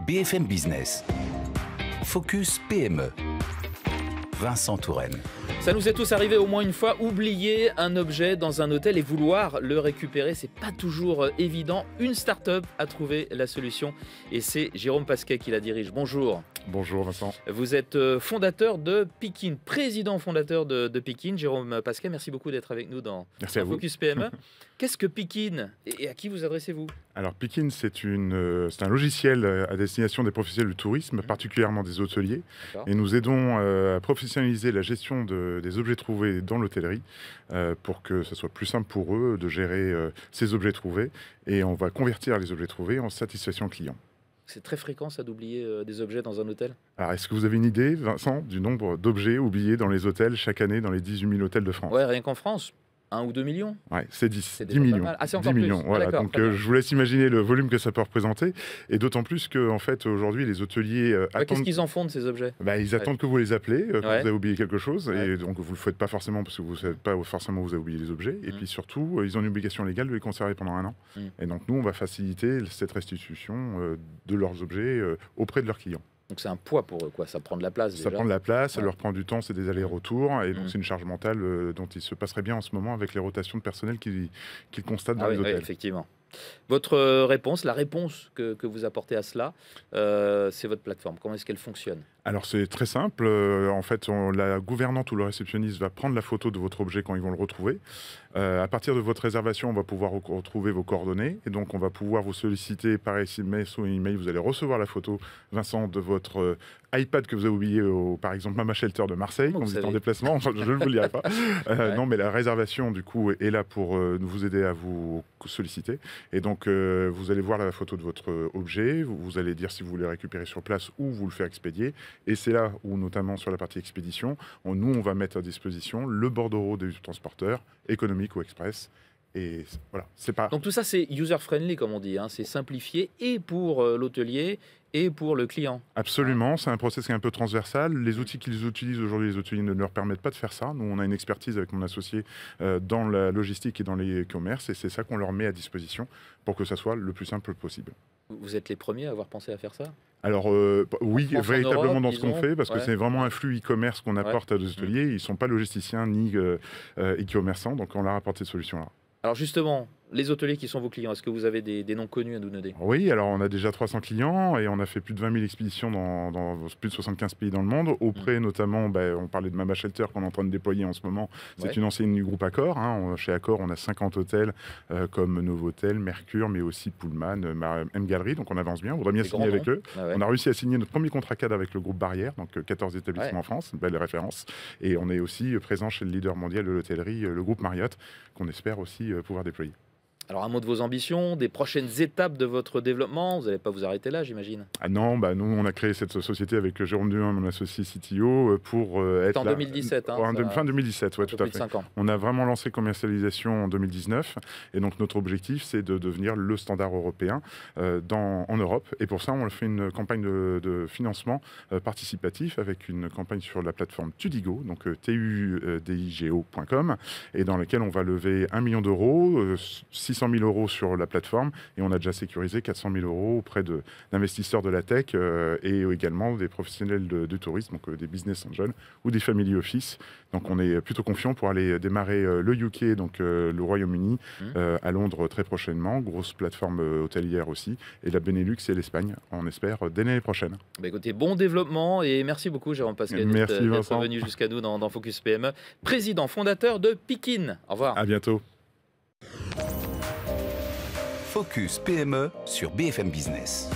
BFM Business. Focus PME. Vincent Touraine. Ça nous est tous arrivé au moins une fois, oublier un objet dans un hôtel et vouloir le récupérer, c'est pas toujours évident. Une start-up a trouvé la solution et c'est Jérôme Pasquet qui la dirige. Bonjour. Bonjour Vincent. Vous êtes fondateur de Pikin, président fondateur de Pikin. Jérôme Pasquet, merci beaucoup d'être avec nous dans Focus PME. Qu'est-ce que Pikin et à qui vous adressez-vous? Alors Pikin, c'est un logiciel à destination des professionnels du tourisme, particulièrement des hôteliers. Et nous aidons à professionnaliser la gestion des objets trouvés dans l'hôtellerie pour que ce soit plus simple pour eux de gérer ces objets trouvés. Et on va convertir les objets trouvés en satisfaction client. C'est très fréquent ça d'oublier des objets dans un hôtel? Alors est-ce que vous avez une idée, Vincent, du nombre d'objets oubliés dans les hôtels chaque année dans les 18 000 hôtels de France? Ouais, rien qu'en France. 1 ou 2 millions? Ouais, c'est 10 déjà millions. Ah, c'est 10 encore millions. plus. Voilà. Ah, Donc je vous laisse imaginer le volume que ça peut représenter. Et d'autant plus que en fait, aujourd'hui, les hôteliers attendent... Qu'est-ce qu'ils en font de ces objets? Ils attendent que vous les appelez quand vous avez oublié quelque chose. Ouais. Et donc vous ne le faites pas forcément parce que vous ne savez pas forcément où vous avez oublié les objets. Et puis surtout, ils ont une obligation légale de les conserver pendant 1 an. Et donc nous, on va faciliter cette restitution de leurs objets auprès de leurs clients. Donc c'est un poids pour eux, quoi. Ça prend de la place. Ça prend de la place, ça leur prend du temps, c'est des allers-retours, et donc c'est une charge mentale dont il se passerait bien en ce moment avec les rotations de personnel qu'ils constatent dans les hôtels. Oui, effectivement. Votre réponse, la réponse que vous apportez à cela, c'est votre plateforme. Comment est-ce qu'elle fonctionne? Alors c'est très simple. En fait, la gouvernante ou le réceptionniste va prendre la photo de votre objet quand ils vont le retrouver. À partir de votre réservation, on va pouvoir retrouver vos coordonnées. Et donc, on va pouvoir vous solliciter par SMS ou email. Vous allez recevoir la photo, Vincent, de votre iPad que vous avez oublié, par exemple, Mama Shelter de Marseille, quand vous êtes en déplacement. Je ne vous le dirai pas. Non, mais la réservation, du coup, est là pour vous aider à vous solliciter. Et donc, vous allez voir la photo de votre objet. Vous allez dire si vous voulez récupérer sur place ou vous le faire expédier. Et c'est là où, notamment sur la partie expédition, on va mettre à disposition le bordereau des transporteurs, économique ou express. Et voilà, c'est pas... Donc tout ça, c'est user-friendly, comme on dit. C'est simplifié et pour l'hôtelier et pour le client. Absolument, c'est un process qui est un peu transversal. Les outils qu'ils utilisent aujourd'hui, les hôteliers ne leur permettent pas de faire ça. Nous, on a une expertise avec mon associé dans la logistique et dans les commerces, et c'est ça qu'on leur met à disposition pour que ça soit le plus simple possible. Vous êtes les premiers à avoir pensé à faire ça? Alors oui, véritablement Europe, dans ce qu'on fait, parce que c'est vraiment un flux e-commerce qu'on apporte à des hôteliers. Ils ne sont pas logisticiens ni e-commerçants, donc on leur apporte cette solution-là. Alors justement, les hôteliers qui sont vos clients, est-ce que vous avez des noms connus à nous donner? Oui, alors on a déjà 300 clients et on a fait plus de 20 000 expéditions dans plus de 75 pays dans le monde. Auprès notamment, on parlait de Mama Shelter qu'on est en train de déployer en ce moment. C'est une enseigne du groupe Accor. Chez Accor, on a 50 hôtels comme Novotel, Mercure, mais aussi Pullman, M Gallery. Donc on avance bien, on voudrait bien signer avec eux. On a réussi à signer notre premier contrat cadre avec le groupe Barrière, donc 14 établissements en France, une belle référence. Et on est aussi présent chez le leader mondial de l'hôtellerie, le groupe Marriott, qu'on espère aussi pouvoir déployer. Alors un mot de vos ambitions, des prochaines étapes de votre développement, vous n'allez pas vous arrêter là, j'imagine? Ah non, nous on a créé cette société avec Jérôme Duhain, mon associé CTO, pour être en 2017, fin 2017, oui, tout à fait. 5 ans. On a vraiment lancé commercialisation en 2019, et donc notre objectif c'est de devenir le standard européen en Europe, et pour ça on fait une campagne de financement participatif avec une campagne sur la plateforme Tudigo, donc tudigo.com, et dans laquelle on va lever 1 million d'euros, 600 000 euros sur la plateforme, et on a déjà sécurisé 400 000 euros auprès d'investisseurs de la tech et également des professionnels du tourisme, donc des business angels ou des family office. Donc on est plutôt confiant pour aller démarrer le UK, donc le Royaume-Uni, à Londres très prochainement, grosse plateforme hôtelière aussi, et la Benelux et l'Espagne, on espère, dès l'année prochaine. Écoutez, bon développement et merci beaucoup Jérôme Pasquet d'être venu jusqu'à nous dans Focus PME, président fondateur de Pikin. Au revoir. À bientôt. Focus PME sur BFM Business.